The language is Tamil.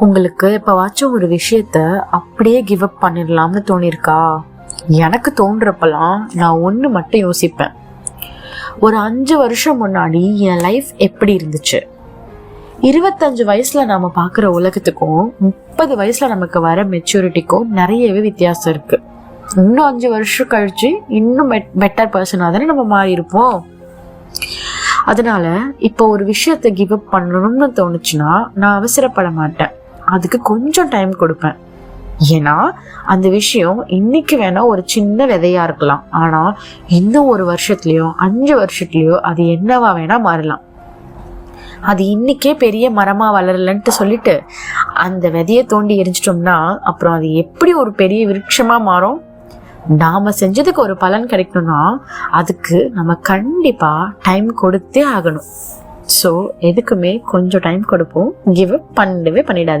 உங்களுக்கு எப்பவாச்சும் ஒரு விஷயத்த அப்படியே கிவ் அப் பண்ணிடலாம்னு தோணிருக்கா? எனக்கு தோன்றப்பெல்லாம் நான் ஒன்று மட்டும் யோசிப்பேன். ஒரு 5 வருஷம் முன்னாடி என் லைஃப் எப்படி இருந்துச்சு, 25 வயசுல நாம பாக்குற உலகத்துக்கும் 30 வயசுல நமக்கு வர மெச்சூரிட்டிக்கும் நிறையவே வித்தியாசம் இருக்கு. இன்னும் 5 வருஷம் கழிச்சு இன்னும் பெட்டர் பர்சனா தானே நம்ம மாறி இருப்போம். அதனால இப்போ ஒரு விஷயத்த கிவ் அப் பண்ணணும்னு தோணுச்சுன்னா நான் அவசரப்பட மாட்டேன். அதுக்கு கொஞ்சம் டைம் கொடுப்பேன். ஏன்னா அந்த விஷயம் இன்னைக்கு வேணா ஒரு சின்ன விதையா இருக்கலாம், ஆனா இன்னும் 1 வருஷத்துலயோ 5 வருஷத்துலயோ அது என்னவா வேணா மாறலாம். அது இன்னைக்கே பெரிய மரமா வளரலன்ட்டு சொல்லிட்டு அந்த விதையை தோண்டி எரிஞ்சிட்டோம்னா அப்புறம் அது எப்படி ஒரு பெரிய விருட்சமா மாறும்? நாம செஞ்சதுக்கு ஒரு பலன் கிடைக்கணும்னா அதுக்கு நம்ம கண்டிப்பா டைம் கொடுத்தே ஆகணும். ஸோ எதுக்குமே கொஞ்சம் டைம் கொடுப்போம். கிவ் அப் பண்ணவே பண்ணிடாது.